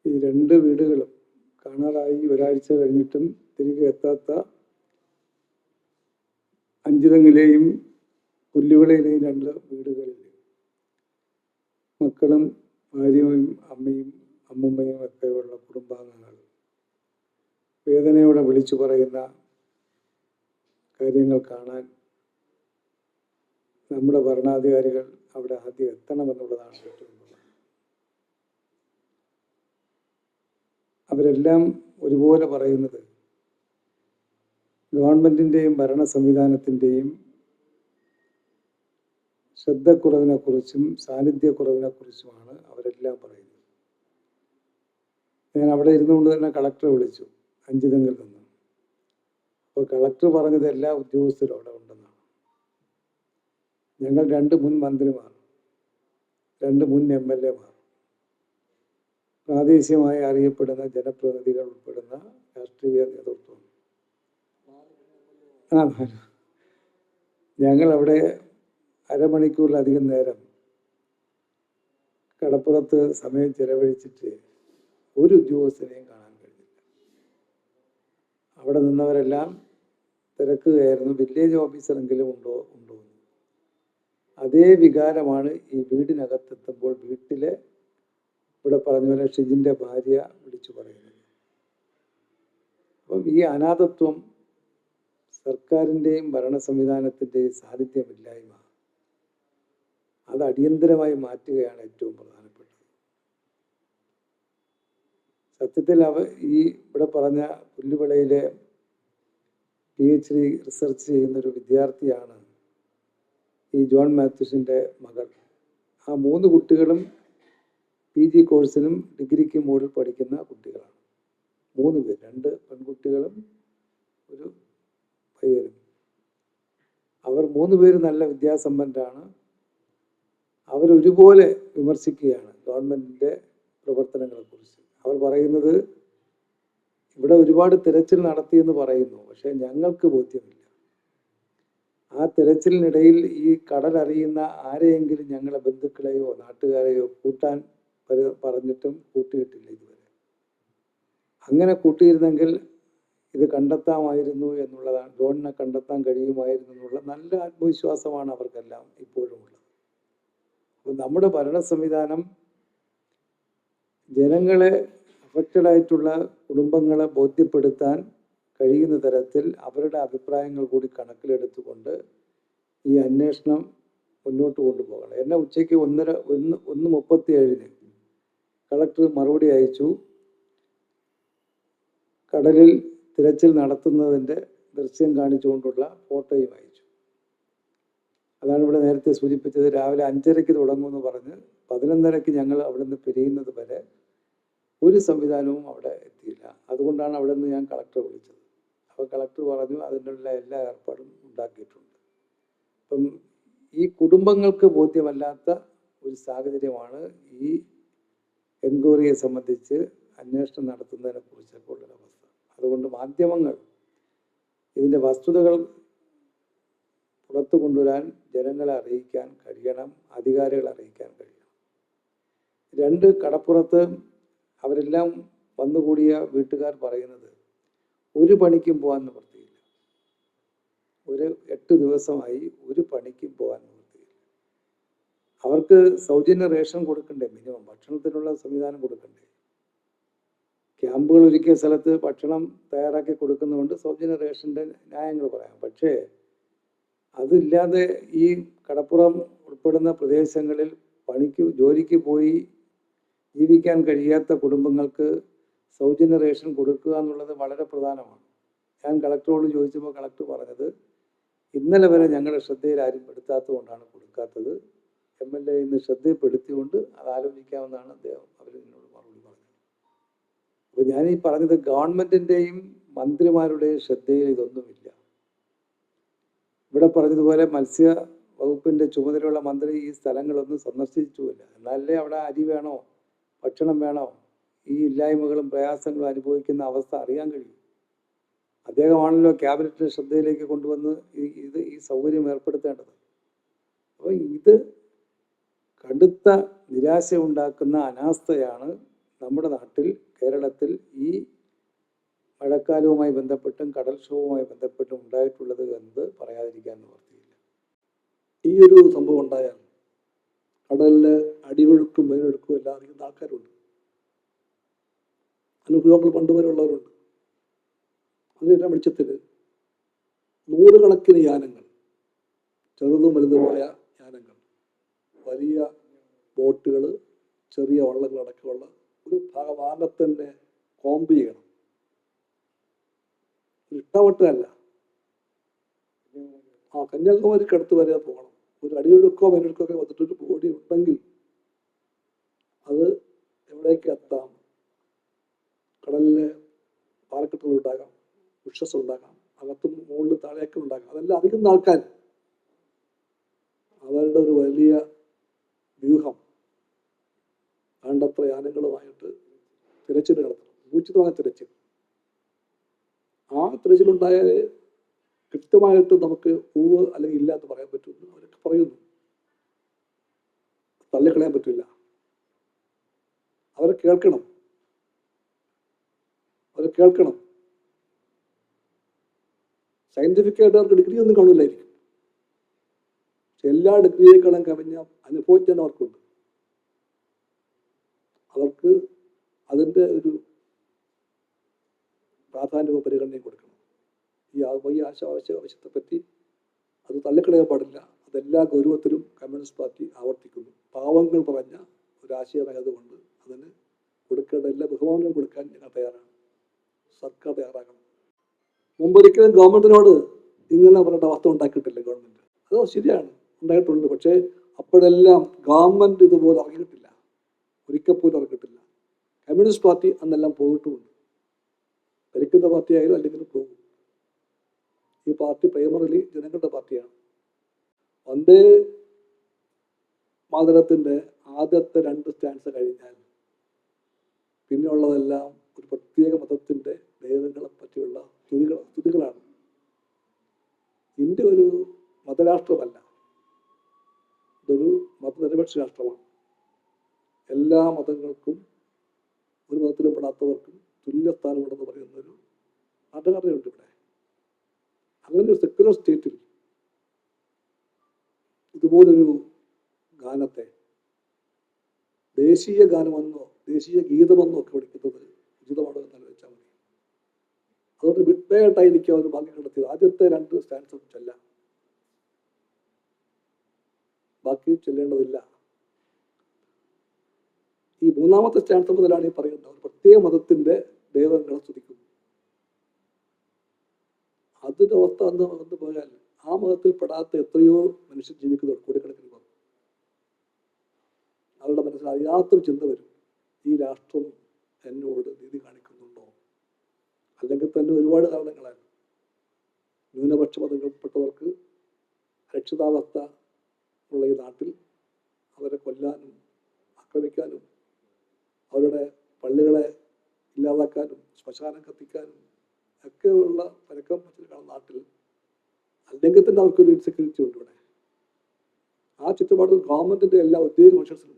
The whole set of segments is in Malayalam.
ഈ രണ്ട് വീടുകളും കാണാതായി ഒരാഴ്ച കഴിഞ്ഞിട്ടും തിരികെ എത്താത്ത അഞ്ചുതെങ്ങിലെയും പുല്ലുവിളയിലെയും രണ്ട് വീടുകളിൽ മക്കളും ഭാര്യയും അമ്മയും അമ്മുമ്മയും ഒക്കെയുള്ള കുടുംബാംഗങ്ങൾ വേദനയോടെ വിളിച്ചു പറയുന്ന കാര്യങ്ങൾ കാണാൻ നമ്മുടെ ഭരണാധികാരികൾ അവിടെ ആദ്യം എത്തണമെന്നുള്ളതാണ് ഏറ്റവും പ്രധാനം. അവരെല്ലാം ഒരുപോലെ പറയുന്നത് ഗവൺമെന്റിൻ്റെയും ഭരണ സംവിധാനത്തിൻ്റെയും ശ്രദ്ധക്കുറവിനെക്കുറിച്ചും സാന്നിധ്യക്കുറവിനെക്കുറിച്ചുമാണ് അവരെല്ലാം പറയുന്നത്. ഞാൻ അവിടെ ഇരുന്നുകൊണ്ട് തന്നെ കളക്ടറെ വിളിച്ചു അഞ്ചുതെങ്ങിൽ നിന്ന്. അപ്പോൾ കളക്ടർ പറഞ്ഞത് എല്ലാ ഉദ്യോഗസ്ഥരും അവിടെ ഉണ്ടെന്നാണ്. ഞങ്ങൾ 2 മുൻ മന്ത്രിമാർ, 2 മുൻ MLA മാർ, പ്രാദേശികമായി അറിയപ്പെടുന്ന ജനപ്രതിനിധികൾ ഉൾപ്പെടുന്ന രാഷ്ട്രീയ നേതൃത്വം, ഞങ്ങൾ അവിടെ അരമണിക്കൂറിലധികം നേരം കടപ്പുറത്ത് സമയം ചെലവഴിച്ചിട്ട് ഒരു ഉദ്യോഗസ്ഥനെയും കാണാൻ കഴിഞ്ഞില്ല. അവിടെ നിന്നവരെല്ലാം തിരക്കുകയായിരുന്നു, വില്ലേജ് ഓഫീസറെങ്കിലും ഉണ്ടോ എന്ന്. അതേ വികാരമാണ് ഈ വീടിനകത്തെത്തുമ്പോൾ വീട്ടിലെ ഇവിടെ പറഞ്ഞ പോലെ ഷിജിൻ്റെ ഭാര്യ വിളിച്ചു പറയുന്നത്. അപ്പം ഈ അനാഥത്വം, സർക്കാരിൻ്റെയും ഭരണ സംവിധാനത്തിൻ്റെയും സാന്നിധ്യമില്ലായ്മ, അത് അടിയന്തരമായി മാറ്റുകയാണ് ഏറ്റവും പ്രധാനപ്പെട്ടത്. സത്യത്തിൽ ഈ ഇവിടെ പറഞ്ഞ പുല്ലുവിളയിലെ PhD റിസർച്ച് ചെയ്യുന്നൊരു വിദ്യാർത്ഥിയാണ് ഈ ജോൺ മാത്യുസിൻ്റെ മകൾ. ആ 3 കുട്ടികളും PG കോഴ്സിനും ഡിഗ്രിക്ക് മുകളിൽ പഠിക്കുന്ന കുട്ടികളാണ്. 3 പേർ, 2 പെൺകുട്ടികളും ഒരു പയ്യനും. അവർ 3 പേര് നല്ല വിദ്യാസമ്പന്നരാണ്. അവരൊരുപോലെ വിമർശിക്കുകയാണ് ഗവൺമെൻറ്റിൻ്റെ പ്രവർത്തനങ്ങളെക്കുറിച്ച്. അവർ പറയുന്നത് ഇവിടെ ഒരുപാട് തിരച്ചിൽ നടത്തിയെന്ന് പറയുന്നു, പക്ഷേ ഞങ്ങൾക്ക് ബോധ്യമില്ല. ആ തിരച്ചിലിനിടയിൽ ഈ കടലറിയുന്ന ആരെയെങ്കിലും ഞങ്ങളെ ബന്ധുക്കളെയോ നാട്ടുകാരെയോ കൂട്ടാൻ പറഞ്ഞിട്ടും കൂട്ടിയിട്ടില്ല ഇതുവരെ. അങ്ങനെ കൂട്ടിയിരുന്നെങ്കിൽ ഇത് കണ്ടെത്താമായിരുന്നു എന്നുള്ളതാണ്, ജോണിനെ കണ്ടെത്താൻ കഴിയുമായിരുന്നു എന്നുള്ള നല്ല ആത്മവിശ്വാസമാണ് അവർക്കെല്ലാം ഇപ്പോഴും ഉള്ളത്. അപ്പോൾ നമ്മുടെ ഭരണ സംവിധാനം ജനങ്ങളെ, അഫക്റ്റഡായിട്ടുള്ള കുടുംബങ്ങളെ ബോധ്യപ്പെടുത്താൻ കഴിയുന്ന തരത്തിൽ അവരുടെ അഭിപ്രായങ്ങൾ കൂടി കണക്കിലെടുത്തുകൊണ്ട് ഈ അന്വേഷണം മുന്നോട്ട് കൊണ്ടുപോകണം. എന്നെ ഉച്ചയ്ക്ക് 1:37 കളക്ടർ മറുപടി അയച്ചു. കടലിൽ തിരച്ചിൽ നടത്തുന്നതിൻ്റെ ദൃശ്യം കാണിച്ചുകൊണ്ടുള്ള ഫോട്ടോയും അയച്ചു. അതാണ് ഇവിടെ നേരത്തെ സൂചിപ്പിച്ചത്. രാവിലെ 5:30 തുടങ്ങുമെന്ന് പറഞ്ഞ് 11:30 ഞങ്ങൾ അവിടെ നിന്ന് പിരിയുന്നത് വരെ ഒരു സംവിധാനവും അവിടെ എത്തിയില്ല. അതുകൊണ്ടാണ് അവിടെ നിന്ന് ഞാൻ കളക്ടറെ വിളിച്ചത്. അപ്പോൾ കളക്ടർ പറഞ്ഞു അതിനുള്ള എല്ലാ ഏർപ്പാടും ഉണ്ടാക്കിയിട്ടുണ്ട്. അപ്പം ഈ കുടുംബങ്ങൾക്ക് ബോധ്യമല്ലാത്ത ഒരു സാഹചര്യമാണ് ഈ എൻക്വയറിയെ സംബന്ധിച്ച് അന്വേഷണം നടത്തുന്നതിനെ കുറിച്ചൊക്കെ ഉള്ളൊരവസ്ഥ. അതുകൊണ്ട് മാധ്യമങ്ങൾ ഇതിൻ്റെ വസ്തുതകൾ പുറത്തു കൊണ്ടുവരാൻ ജനങ്ങളെ അറിയിക്കാൻ കഴിയണം, അധികാരികളെ അറിയിക്കാൻ കഴിയണം. 2 കടപ്പുറത്ത് അവരെല്ലാം വന്നുകൂടിയ വീട്ടുകാർ പറയുന്നത് ഒരു പണിക്കും പോകാൻ നിവൃത്തിയില്ല. ഒരു 8 ദിവസമായി ഒരു പണിക്കും പോകാൻ നിവൃത്തിയില്ല. അവർക്ക് സൗജന്യ റേഷൻ കൊടുക്കണ്ടേ, മിനിമം ഭക്ഷണത്തിനുള്ള സംവിധാനം കൊടുക്കണ്ടേ. ക്യാമ്പുകൾ ഒരുക്കിയ സ്ഥലത്ത് ഭക്ഷണം തയ്യാറാക്കി കൊടുക്കുന്നതുകൊണ്ട് സൗജന്യ റേഷൻ്റെ ന്യായങ്ങൾ പറയാം. പക്ഷേ അതില്ലാതെ ഈ കടപ്പുറം ഉൾപ്പെടുന്ന പ്രദേശങ്ങളിൽ ജോലിക്ക് പോയി ജീവിക്കാൻ കഴിയാത്ത കുടുംബങ്ങൾക്ക് സൗജന്യ റേഷൻ കൊടുക്കുക എന്നുള്ളത് വളരെ പ്രധാനമാണ്. ഞാൻ കളക്ടറോട് ചോദിച്ചപ്പോൾ കളക്ടർ പറഞ്ഞത് ഇന്നലെ വരെ ഞങ്ങളുടെ ശ്രദ്ധയിൽ ആരും പെടുത്താത്തതുകൊണ്ടാണ് കൊടുക്കാത്തത്. MLA ഇന്ന് ശ്രദ്ധയിൽപ്പെടുത്തിക്കൊണ്ട് അത് ആലോചിക്കാമെന്നാണ് അവർ എന്നോട് മറുപടി പറഞ്ഞത്. അപ്പോൾ ഞാൻ ഈ പറഞ്ഞത് ഗവൺമെൻറ്റിൻ്റെയും മന്ത്രിമാരുടെയും ശ്രദ്ധയിൽ ഇതൊന്നുമില്ല. ഇവിടെ പറഞ്ഞതുപോലെ മത്സ്യ വകുപ്പിൻ്റെ ചുമതലയുള്ള മന്ത്രി ഈ സ്ഥലങ്ങളൊന്നും സന്ദർശിച്ചുമില്ല. എന്നാലേ അവിടെ അരി വേണോ, ഭക്ഷണം വേണോ, ഈ ഇല്ലായ്മകളും പ്രയാസങ്ങളും അനുഭവിക്കുന്ന അവസ്ഥ അറിയാൻ കഴിയും. അദ്ദേഹമാണല്ലോ ക്യാബിനറ്റിൻ്റെ ശ്രദ്ധയിലേക്ക് കൊണ്ടുവന്ന് ഈ സൗകര്യം ഏർപ്പെടുത്തേണ്ടത്. അപ്പോൾ ഇത് കടുത്ത നിരാശ ഉണ്ടാക്കുന്ന അനാസ്ഥയാണ് നമ്മുടെ നാട്ടിൽ കേരളത്തിൽ ഈ മഴക്കാലവുമായി ബന്ധപ്പെട്ടും കടൽക്ഷോഭവുമായി ബന്ധപ്പെട്ടും ഉണ്ടായിട്ടുള്ളത് എന്ന് പറയാതിരിക്കാൻ നിവർത്തിയില്ല. ഈ ഒരു സംഭവം ഉണ്ടായാൽ കടലില് അടിയൊഴുക്കും മേലൊഴുക്കും എല്ലാം അറിയുന്ന ആൾക്കാരുണ്ട്, അനുഭവങ്ങൾ പണ്ടുവരെയുള്ളവരുണ്ട്. അതിനെല്ലാം വെളിച്ചത്തിൽ നൂറുകണക്കിന് യാനങ്ങൾ, ചെറുതും വലുതുമായ യാനങ്ങൾ, വലിയ ബോട്ടുകൾ, ചെറിയ വള്ളങ്ങളടക്കമുള്ള ഒരു ഭാഗത്തന്നെ കോമ്പ് ചെയ്യണം. ഇഷ്ടവട്ടല്ല, കന്യാകുമാരിക്ക് അടുത്ത് വരെ പോകണം. ഒരു അടിയൊഴുക്കോ മേലൊഴുക്കോ ഒക്കെ വന്നിട്ടൊരു ബോഡി ഉണ്ടെങ്കിൽ അത് എവിടേക്ക് എത്താം? കടലിലെ പാറക്കെട്ടുകളുണ്ടാകാം, വിഷസ് ഉണ്ടാകാം, അകത്തും മുകളിൽ താഴേക്കും ഉണ്ടാകാം. അതെല്ലാം അറിയുന്ന ആൾക്കാർ അവരുടെ ഒരു വലിയ വ്യൂഹം വേണ്ടത്ര യാനങ്ങളുമായിട്ട് തിരച്ചിൽ നടത്തണം, ഊർജിതമായ തിരച്ചിൽ. ആ തിരച്ചിലുണ്ടായാൽ കൃത്യമായിട്ട് നമുക്ക് പൂവ് അല്ലെങ്കിൽ ഇല്ല എന്ന് പറയാൻ പറ്റുമെന്ന് അവരൊക്കെ പറയുന്നു. തള്ളിക്കളയാൻ പറ്റില്ല. അവരെ കേൾക്കണം, അവരെ കേൾക്കണം. സയന്റിഫിക് ആയിട്ട് അവർക്ക് ഡിഗ്രി ഒന്നും കാണില്ലായിരിക്കും, പക്ഷെ എല്ലാ ഡിഗ്രിയേക്കാളും കവിഞ്ഞ അനുഭവിച്ചാൽ അവർക്കുണ്ട്. അവർക്ക് അതിൻ്റെ ഒരു പ്രാധാന്യവും പരിഗണനയും കൊടുക്കണം. ഈ ആവശ്യത്തെ പറ്റി അത് തള്ളിക്കളയാൻ പാടില്ല. അതെല്ലാ ഗൗരവത്തിലും കമ്മ്യൂണിസ്റ്റ് പാർട്ടി ആവർത്തിക്കുന്നു. പാവങ്ങൾ പറഞ്ഞ ഒരു ആശയമായതുകൊണ്ട് അതിന് കൊടുക്കേണ്ട എല്ലാ ബഹുമാനവും കൊടുക്കാൻ ഞങ്ങൾ തയ്യാറാണ്, സർക്കാർ തയ്യാറാകണം. മുമ്പൊരിക്കലും ഗവൺമെന്റിനോട് ഇങ്ങനെ പറഞ്ഞ അവസ്ഥ ഉണ്ടാക്കിയിട്ടില്ല ഗവൺമെന്റ്. അത് ശരിയാണ്, ഉണ്ടായിട്ടുണ്ട്. പക്ഷേ അപ്പോഴെല്ലാം ഗവൺമെന്റ് ഇതുപോലെ ഇറങ്ങിയിട്ടില്ല, ഒരിക്കൽ പോലും ഇറങ്ങിയിട്ടില്ല. കമ്മ്യൂണിസ്റ്റ് പാർട്ടി അന്നെല്ലാം പോയിട്ടുമുണ്ട്. ഭരിക്കുന്ന പാർട്ടി ആയാലും അല്ലെങ്കിലും പോകും. ഈ പാർട്ടി പ്രൈമറിലി ജനങ്ങളുടെ പാർട്ടിയാണ്. വന്ദേ മാതരത്തിന്റെ ആദ്യത്തെ 2 സ്റ്റാൻസ് കഴിഞ്ഞാൽ പിന്നെയുള്ളതെല്ലാം ഒരു പ്രത്യേക മതത്തിന്റെ ദൈവങ്ങളെ പറ്റിയുള്ള സ്തുതികളാണ്. ഇന്ത്യ ഒരു മതരാഷ്ട്രമല്ല, ഇതൊരു മതനിരപേക്ഷ രാഷ്ട്രമാണ്. എല്ലാ മതങ്ങൾക്കും ഒരു മതത്തിലും പെടാത്തവർക്കും തുല്യസ്ഥാനമുണ്ടെന്ന് പറയുന്നൊരു ഭരണഘടനയുണ്ട് ഇവിടെ. അങ്ങനെ ഒരു സെക്യുലർ സ്റ്റേറ്റിൽ ഇതുപോലൊരു ഗാനത്തെ ദേശീയ ഗാനമെന്നോ ദേശീയ ഗീതമെന്നോ ഒക്കെ വിളിക്കുന്നത് ഉചിതമാണോ എന്ന് ആലോചിച്ചാൽ മതി. അതുകൊണ്ട് മിഡ്നൈറ്റായിരിക്കും അവർ ഭാഗ്യം കണ്ടെത്തിയത്. ആദ്യത്തെ 2 സ്റ്റാൻസും ചെല്ലാം, ബാക്കി ചെല്ലേണ്ടതില്ല. ഈ 3ാമത്തെ സ്റ്റാൻസ് മുതലാണ് ഈ പറയുന്നത് ഒരു പ്രത്യേക മതത്തിന്റെ ദൈവങ്ങളെ സ്തുതിക്കുന്നു. അതിന്റെ അവസ്ഥ വന്നു പോയാൽ ആ മതത്തിൽ പെടാത്ത എത്രയോ മനുഷ്യർ ജീവിക്കുന്നുണ്ട്, കോടിക്കണക്കിന് പേർ. അവരുടെ മനസ്സിൽ അറിയാത്തൊരു ചിന്ത വരും, ഈ രാഷ്ട്രം എന്നോട് നീതി കാണിക്കുന്നുണ്ടോ? അല്ലെങ്കിൽ തന്നെ ഒരുപാട് കാരണങ്ങളാണ്. ന്യൂനപക്ഷ മതങ്ങളിൽപ്പെട്ടവർക്ക് രക്ഷിതാവസ്ഥ ഉള്ള ഈ നാട്ടിൽ അവരെ കൊല്ലാനും ആക്രമിക്കാനും അവരുടെ പള്ളികളെ ഇല്ലാതാക്കാനും ശ്മശാനം കത്തിക്കാനും ഒക്കെയുള്ള പരക്കം കാണുന്ന നാട്ടിൽ അല്ലെങ്കിൽ തന്നെ അവർക്കൊരു ഇൻസെക്യൂരിറ്റി ഉണ്ട് ഇവിടെ. ആ ചുറ്റുപാടിൽ ഗവൺമെന്റിന്റെ എല്ലാ ഉദ്യോഗ മനുഷ്യർക്കും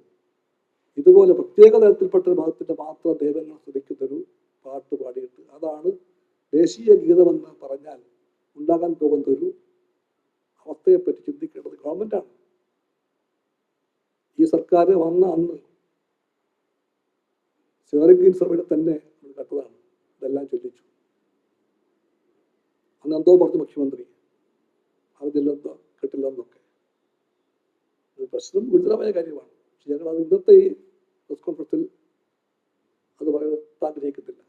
ഇതുപോലെ പ്രത്യേക തരത്തിൽപ്പെട്ട ഒരു മതത്തിന്റെ മാത്രം ദൈവങ്ങളെ സ്തുതിക്കുന്നൊരു പാട്ട് പാടിയിട്ട് അതാണ് ദേശീയ ഗീതമെന്ന് പറഞ്ഞാൽ ഉണ്ടാകാൻ പോകുന്ന ഒരു അവസ്ഥയെപ്പറ്റി ചിന്തിക്കേണ്ടത് ഗവൺമെന്റാണ്. ഈ സർക്കാർ വന്ന അന്ന് സ്റ്റിയറിംഗ് സർവേയുടെ തന്നെ നമ്മൾ കണ്ടതാണ്, ഇതെല്ലാം ചൊല്ലിച്ചു. അന്ന് എന്തോ പറഞ്ഞു മുഖ്യമന്ത്രി, അറിഞ്ഞില്ലെന്നോ കേട്ടില്ലെന്നൊക്കെ. ഒരു പ്രശ്നം ഗുരുതരമായ കാര്യമാണ്. പക്ഷെ ഞങ്ങൾ അത് ഇന്നത്തെ ഈ പ്രസ് കോൺഫറൻസിൽ അത് പറയാൻ ആഗ്രഹിക്കുന്നില്ല.